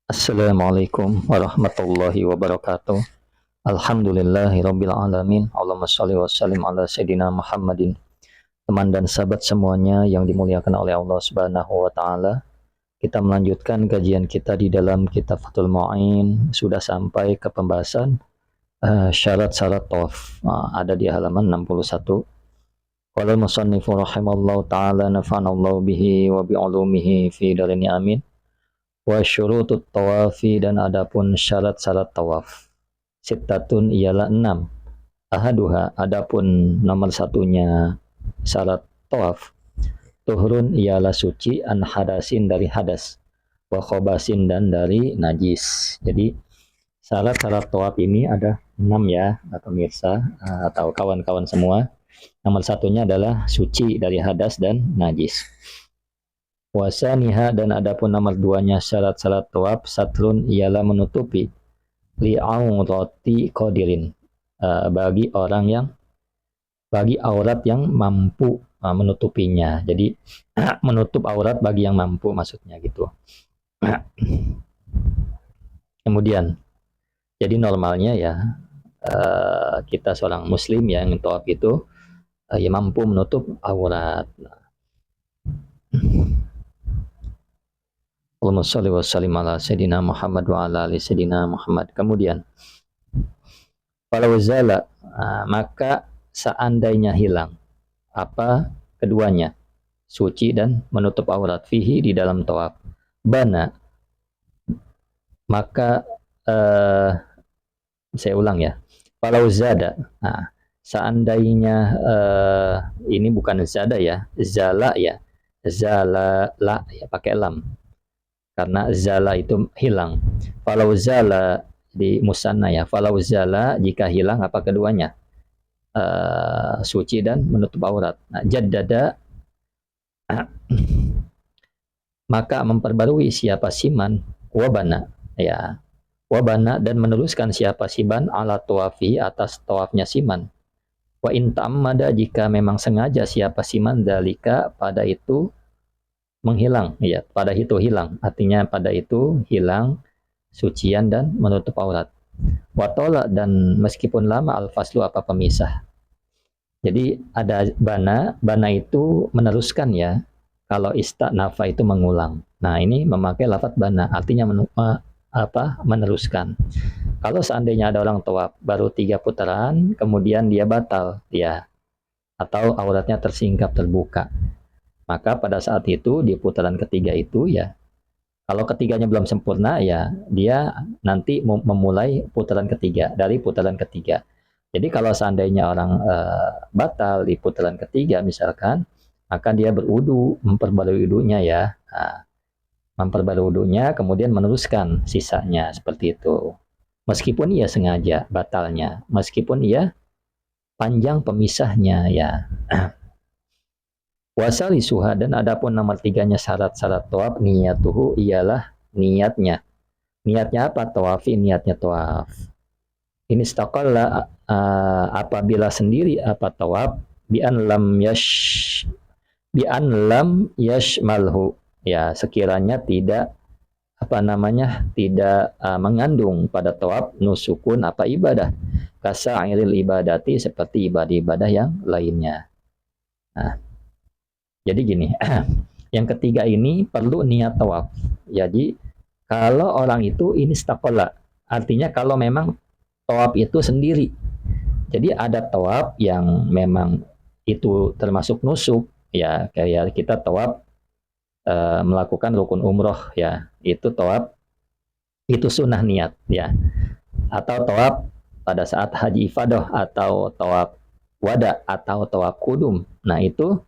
Assalamualaikum warahmatullahi wabarakatuh. Alhamdulillahirabbil alamin. Allahumma shalli wa sallim ala sayidina Muhammadin. Teman dan sahabat semuanya yang dimuliakan oleh Allah Subhanahu wa taala. Kita melanjutkan kajian kita di dalam kitab Fathul Mu'in. Sudah sampai ke pembahasan syarat-syarat tawaf. Ada di halaman 61. Qala al-musannifu rahimallahu taala nafa'anallahu bihi wa bi'ulumihi fi darini amin. Wa syurutut tawafi, dan adapun syarat-syarat tawaf. Sittatun ialah 6. Ahaduha, adapun nomor satunya syarat tawaf. Tuhurun ialah suci, an hadasin dari hadas, wa khobasin dan dari najis. Jadi syarat-syarat tawaf ini ada 6 ya, pemirsa atau kawan-kawan semua. Nomor satunya adalah suci dari hadas dan najis. Wasaniha, dan adapun nomor duanya syarat-syarat tawaf, satrun ialah menutupi li'aurati qadirin, bagi aurat yang mampu menutupinya. Jadi menutup aurat bagi yang mampu maksudnya gitu. Kemudian jadi normalnya ya kita seorang muslim yang tawaf itu ya mampu menutup aurat. Allahumma shalli wa sallim ala sayyidina Muhammad wa ala ali sayyidina Muhammad. Kemudian falau zala, maka seandainya hilang apa keduanya, suci dan menutup aurat, fihi di dalam tawaf, bana, maka saya ulang ya, falau zada, seandainya ini bukan zada ya, zala ya, zala la ya, pakai lam karena zala itu hilang. Falau zala di musanna ya, falau zala jika hilang apa keduanya, suci dan menutup aurat. Nah, jaddada maka memperbarui siapa siman, wabana ya, wabana dan meneruskan siapa siman ala tawafi atas tawafnya siman. Wa in ta'ammada jika memang sengaja siapa siman dalika pada itu menghilang ya, pada itu hilang, artinya pada itu hilang sucian dan menutup aurat. Watola, dan meskipun lama al-faslu apa pemisah. Jadi ada bana itu meneruskan ya. Kalau istanafa itu mengulang. Nah, ini memakai lafaz bana, artinya meneruskan. Kalau seandainya ada orang tawaf baru 3 putaran, kemudian dia batal ya, atau auratnya tersingkap terbuka, maka pada saat itu di putaran ketiga itu ya, kalau ketiganya belum sempurna ya dia nanti memulai putaran ketiga dari putaran ketiga. Jadi kalau seandainya orang batal di putaran ketiga misalkan, maka dia berwudu, memperbarui wudunya ya. Memperbarui wudunya kemudian meneruskan sisanya seperti itu. Meskipun ia sengaja batalnya, meskipun ia panjang pemisahnya ya. Wasali suha, dan adapun nomor tiganya syarat-syarat tawaf, niyatuhu ialah niatnya. Niatnya apa? Tawafi, niatnya tawaf. Ini istaqalla apabila sendiri apa tawaf, bi'an lam yashmalhu ya, sekiranya tidak tidak mengandung pada tawaf nusukun apa ibadah, kasa'iril ibadati seperti ibadah-ibadah yang lainnya. Nah, jadi gini, yang ketiga ini perlu niat tawaf. Jadi kalau orang itu ini istakola, artinya kalau memang tawaf itu sendiri. Jadi ada tawaf yang memang itu termasuk nusuk ya, kayak kita tawaf melakukan rukun umroh ya, itu tawaf itu sunnah niat ya. Atau tawaf pada saat haji ifadah, atau tawaf wada, atau tawaf kudum. Nah, itu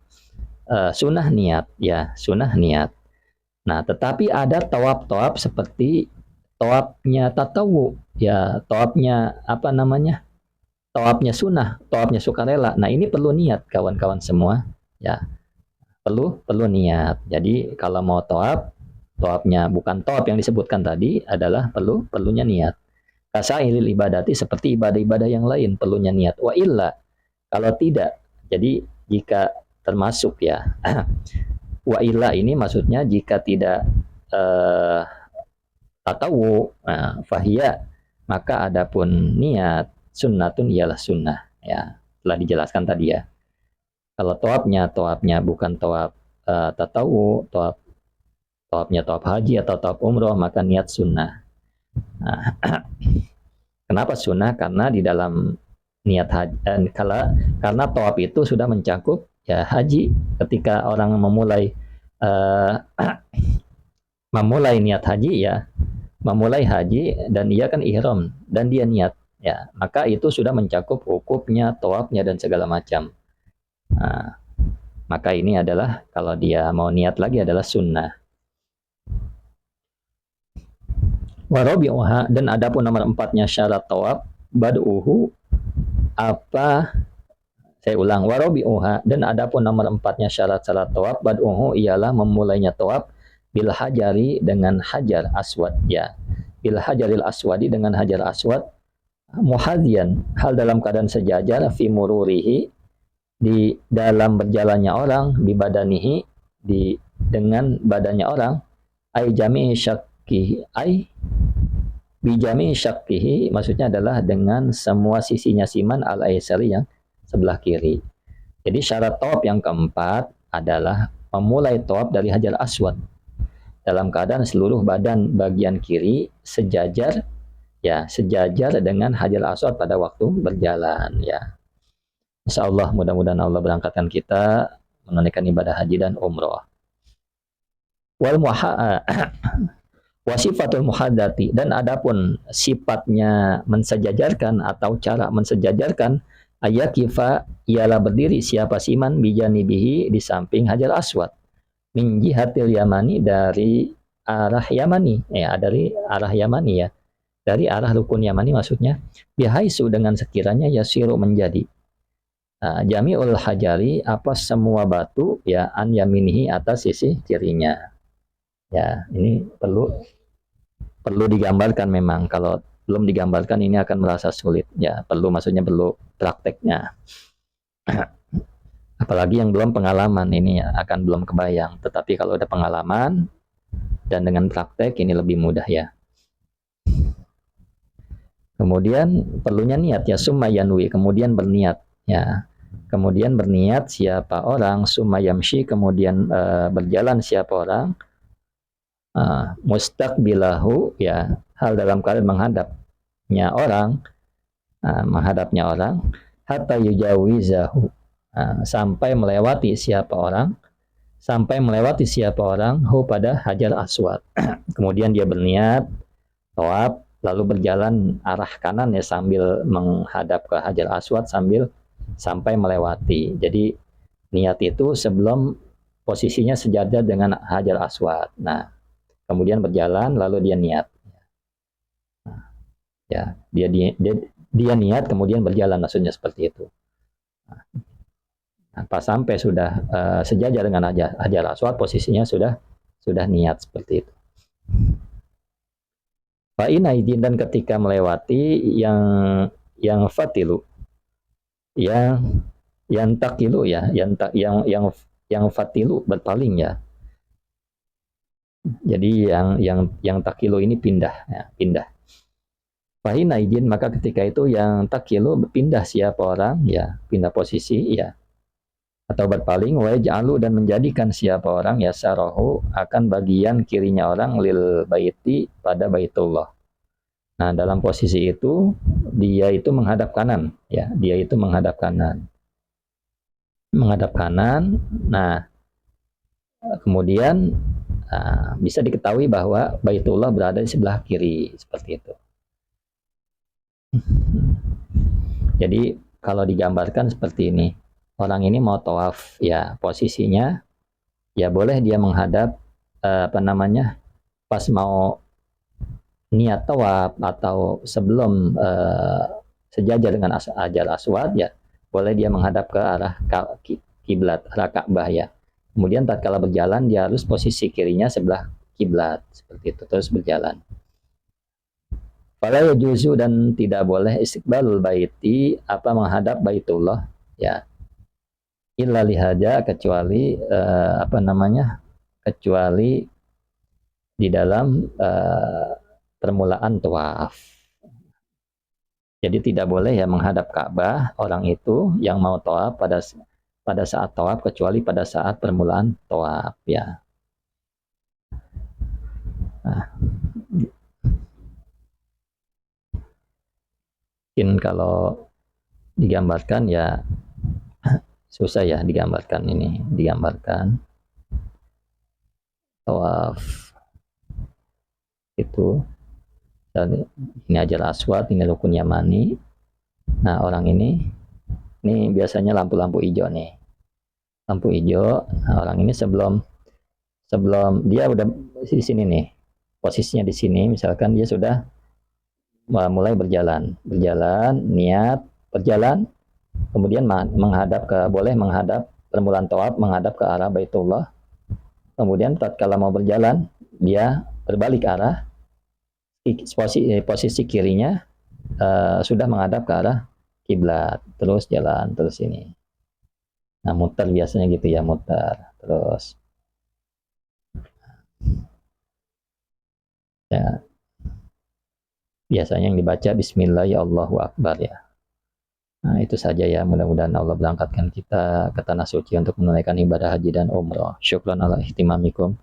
sunnah niat ya, sunnah niat. Nah, tetapi ada tawaf-tawaf seperti tawafnya tatawu ya, tawafnya tawafnya sunnah, tawafnya sukarela. Nah, ini perlu niat kawan-kawan semua ya, perlu niat. Jadi kalau mau tawafnya bukan tawaf yang disebutkan tadi, adalah perlunya niat. Kasairil ibadati seperti ibadah-ibadah yang lain perlunya niat. Wa illa, kalau tidak, jadi jika termasuk ya, wa illa ini maksudnya jika tidak tatawu, fahiyya, maka adapun niat sunnatun ialah sunnah, ya telah dijelaskan tadi ya. Kalau tawafnya bukan tawaf tatawu, tawafnya tawaf haji atau tawaf umroh, maka niat sunnah. Nah, kenapa sunnah? Karena di dalam niat haji, karena tawaf itu sudah mencakup ya haji. Ketika orang uh, memulai niat haji, ya memulai haji dan ia kan ihram dan dia niat, ya maka itu sudah mencakup wukufnya, tawafnya dan segala macam. Nah, maka ini adalah kalau dia mau niat lagi adalah sunnah. Warabi'uha, dan adapun nomor 4-nya syarat tawaf, bad'uhu, apa, saya ulang, warabi'uha, dan adapun nomor 4-nya syarat-syarat tawaf, bad'uhu ialah memulainya tawaf bil hajari, dengan hajar aswad, ya bil hajaril aswadi, dengan hajar aswad, muhadhian, hal dalam keadaan sejajar, fi mururihi, di dalam berjalannya orang, bi badanihi, dengan badannya orang, ai jami'i syakkihi, ai bijami syakkihi, maksudnya adalah dengan semua sisinya siman al aisari, yang sebelah kiri. Jadi syarat tawaf yang keempat adalah memulai tawaf dari hajar aswad dalam keadaan seluruh badan bagian kiri sejajar, ya sejajar dengan hajar aswad pada waktu berjalan, ya. Insya Allah mudah-mudahan Allah berangkatkan kita menunaikan ibadah haji dan umroh. Wal wasifatul muhaddati, dan adapun sifatnya mensejajarkan atau cara mensejajarkan, ayakifa, ialah berdiri siapa siman, bijanibihi, di samping hajar aswad, min jihatil yamani, dari arah yamani, ya dari arah yamani, ya dari arah rukun yamani maksudnya, bihaisu, dengan sekiranya yasiru, menjadi, jami'ul hajari, apa semua batu, ya an yaminihi, atas sisi kirinya. Ya ini perlu digambarkan memang. Kalau belum digambarkan ini akan merasa sulit, ya maksudnya perlu prakteknya. Apalagi yang belum pengalaman ini akan belum kebayang. Tetapi kalau ada pengalaman dan dengan praktek ini lebih mudah, ya. Kemudian perlunya niat, ya summa yanwi, kemudian berniat, ya. Kemudian berniat siapa orang, summa yamshi, kemudian berjalan siapa orang, mustaqbilahu, ya hal dalam keadaan menghadapnya orang, hatta yujawizahu, sampai melewati siapa orang, hu, pada hajar aswad. Kemudian dia berniat tawaf, lalu berjalan arah kanan, ya sambil menghadap ke hajar aswad sampai melewati. Jadi niat itu sebelum posisinya sejajar dengan hajar aswad. Nah, kemudian berjalan lalu dia niat, ya dia niat kemudian berjalan, maksudnya seperti itu. Nah, pas sampai sudah sejajar dengan hajar aswad, posisinya sudah niat, seperti itu. Fa'inaidin, dan ketika melewati yang fatilu, yang takilu, ya yang fatilu, berpaling, ya. Jadi yang takilu ini pindah, ya, pindah. Fahina izin, maka ketika itu yang takilu berpindah siapa orang, ya pindah posisi, ya atau berpaling, wa ja'alu, dan menjadikan siapa orang, ya sarahu, akan bagian kirinya orang, lil baiti, pada baitullah. Nah, dalam posisi itu dia itu menghadap kanan, ya dia itu menghadap kanan. Nah, kemudian bisa diketahui bahwa baitullah berada di sebelah kiri, seperti itu. Jadi kalau digambarkan seperti ini, orang ini mau tawaf, ya posisinya, ya boleh dia menghadap pas mau niat tawaf atau sebelum sejajar dengan hajar aswad, ya boleh dia menghadap ke arah kiblat, arah Ka'bah, ya. Kemudian tatkala berjalan dia harus posisi kirinya sebelah kiblat, seperti itu, terus berjalan. Fala yajuzu, dan tidak boleh istiqbalul baiti, menghadap baitullah, ya illa lihada, kecuali kecuali di dalam permulaan tawaf. Jadi tidak boleh ya menghadap Ka'bah orang itu yang mau tawaf pada saat tawaf kecuali pada saat permulaan tawaf ya. Nah, mungkin kalau digambarkan ya susah ya digambarkan ini, digambarkan tawaf itu. Dan ini Hajar Aswad, ini Rukun Yamani. Nah, orang ini biasanya lampu-lampu hijau nih. Lampu hijau, nah, orang ini sebelum sebelum dia udah di sini nih. Posisinya di sini, misalkan dia sudah mulai berjalan, niat berjalan, kemudian menghadap boleh menghadap permulaan tawaf menghadap ke arah Baitullah. Kemudian tatkala mau berjalan, dia berbalik arah, posisi kirinya sudah menghadap ke arah kiblat, terus jalan terus ini. Nah, muter biasanya gitu ya, muter terus ya, biasanya yang dibaca Bismillah ya Allahu Akbar ya. Nah, itu saja ya, mudah-mudahan Allah berangkatkan kita ke tanah suci untuk menunaikan ibadah haji dan umrah. Syukran ala ihtimamikum.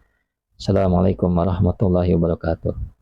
Assalamualaikum warahmatullahi wabarakatuh.